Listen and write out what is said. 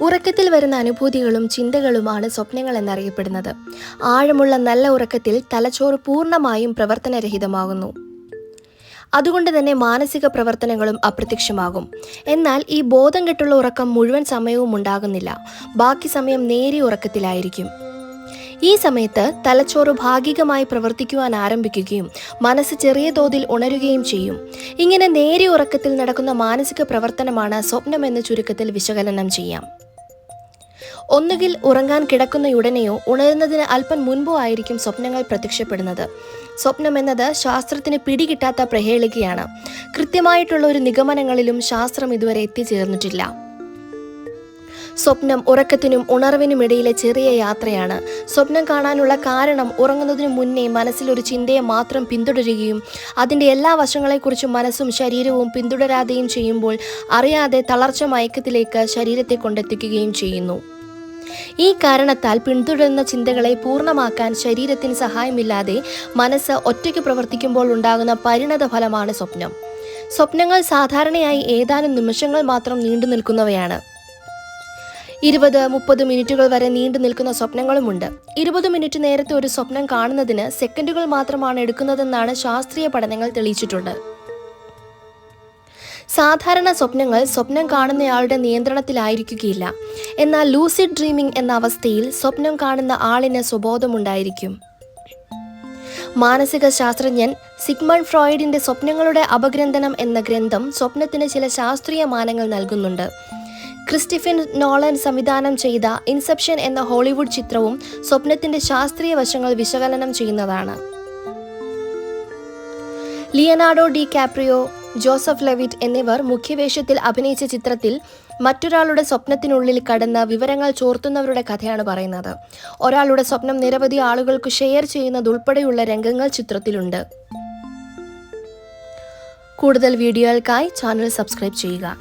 ഉറക്കത്തിൽ വരുന്ന അനുഭൂതികളും ചിന്തകളുമാണ് സ്വപ്നങ്ങൾ എന്നറിയപ്പെടുന്നത്. ആഴമുള്ള നല്ല ഉറക്കത്തിൽ തലച്ചോറ് പൂർണ്ണമായും പ്രവർത്തനരഹിതമാകുന്നു. അതുകൊണ്ട് തന്നെ മാനസിക പ്രവർത്തനങ്ങളും അപ്രത്യക്ഷമാകും. എന്നാൽ ഈ ബോധം കെട്ടുള്ള ഉറക്കം മുഴുവൻ സമയവും ഉണ്ടാകുന്നില്ല. ബാക്കി സമയം നേരിയ ഉറക്കത്തിലായിരിക്കും. ഈ സമയത്ത് തലച്ചോറ് ഭാഗികമായി പ്രവർത്തിക്കുവാൻ ആരംഭിക്കുകയും മനസ്സ് ചെറിയ തോതിൽ ഉണരുകയും ചെയ്യും. ഇങ്ങനെ നേരിയ ഉറക്കത്തിൽ നടക്കുന്ന മാനസിക പ്രവർത്തനമാണ് സ്വപ്നമെന്ന് ചുരുക്കത്തിൽ വിശകലനം ചെയ്യാം. ഒന്നുകിൽ ഉറങ്ങാൻ കിടക്കുന്നയുടനെയോ ഉണരുന്നതിന് അല്പം മുൻപോ ആയിരിക്കും സ്വപ്നങ്ങൾ പ്രത്യക്ഷപ്പെടുന്നത്. സ്വപ്നം എന്നത് ശാസ്ത്രത്തിന് പിടികിട്ടാത്ത പ്രഹേളികയാണ്. കൃത്യമായിട്ടുള്ള ഒരു നിഗമനങ്ങളിലും ശാസ്ത്രം ഇതുവരെ എത്തിച്ചേർന്നിട്ടില്ല. സ്വപ്നം ഉറക്കത്തിനും ഉണർവിനുമിടയിലെ ചെറിയ യാത്രയാണ്. സ്വപ്നം കാണാനുള്ള കാരണം ഉറങ്ങുന്നതിനു മുന്നേ മനസ്സിലൊരു ചിന്തയെ മാത്രം പിന്തുടരുകയും അതിൻ്റെ എല്ലാ വശങ്ങളെക്കുറിച്ചും മനസ്സും ശരീരവും പിന്തുടരാതെയും ചെയ്യുമ്പോൾ അറിയാതെ തളർച്ച മയക്കത്തിലേക്ക് ശരീരത്തെ കൊണ്ടെത്തിക്കുകയും ചെയ്യുന്നു. ഈ കാരണത്താൽ പിന്തുടരുന്ന ചിന്തകളെ പൂർണ്ണമാക്കാൻ ശരീരത്തിന് സഹായമില്ലാതെ മനസ്സ് ഒറ്റയ്ക്ക് പ്രവർത്തിക്കുമ്പോൾ ഉണ്ടാകുന്ന പരിണത ഫലമാണ് സ്വപ്നം. സ്വപ്നങ്ങൾ സാധാരണയായി ഏതാനും നിമിഷങ്ങൾ മാത്രം നീണ്ടു നിൽക്കുന്നവയാണ്. 20-30 മിനിറ്റുകൾ വരെ നീണ്ടു നിൽക്കുന്ന സ്വപ്നങ്ങളുമുണ്ട്. 20 മിനിറ്റ് നേരത്തെ ഒരു സ്വപ്നം കാണുന്നതിന് സെക്കൻഡുകൾ മാത്രമാണ് എടുക്കുന്നതെന്നാണ് ശാസ്ത്രീയ പഠനങ്ങൾ തെളിയിച്ചിട്ടുണ്ട്. സാധാരണ സ്വപ്നങ്ങൾ സ്വപ്നം കാണുന്നയാളുടെ നിയന്ത്രണത്തിലായിരിക്കുകയില്ല. എന്നാൽ ലൂസിഡ് ഡ്രീമിംഗ് എന്ന അവസ്ഥയിൽ സ്വപ്നം കാണുന്ന ആളിന് സ്വബോധമുണ്ടായിരിക്കും. മാനസിക ശാസ്ത്രജ്ഞൻ സിഗ്മണ്ട് ഫ്രോയിഡിന്റെ സ്വപ്നങ്ങളുടെ അപഗ്രന്ഥനം എന്ന ഗ്രന്ഥം സ്വപ്നത്തിന് ചില ശാസ്ത്രീയ മാനങ്ങൾ നൽകുന്നുണ്ട്. ക്രിസ്റ്റഫർ നോളൻ സംവിധാനം ചെയ്ത ഇൻസെപ്ഷൻ എന്ന ഹോളിവുഡ് ചിത്രവും സ്വപ്നത്തിന്റെ ശാസ്ത്രീയ വശങ്ങൾ വിശകലനം ചെയ്യുന്നതാണ്. Leonardo D Caprio, Joseph Leavitt എന്നിവർ മുഖ്യവേഷത്തിൽ അഭിനയിച്ച ചിത്രത്തിൽ മറ്റൊരാളുടെ സ്വപ്നത്തിനുള്ളിൽ കടന്ന് വിവരങ്ങൾ ചോർത്തുന്നവരുടെ കഥയാണ് പറയുന്നത്. ഒരാളുടെ സ്വപ്നം നിരവധി ആളുകൾക്ക് ഷെയർ ചെയ്യുന്നതുൾപ്പെടെയുള്ള രംഗങ്ങൾ ചിത്രത്തിലുണ്ട്. കൂടുതൽ വീഡിയോകൾക്കായി ചാനൽ സബ്സ്ക്രൈബ് ചെയ്യുക.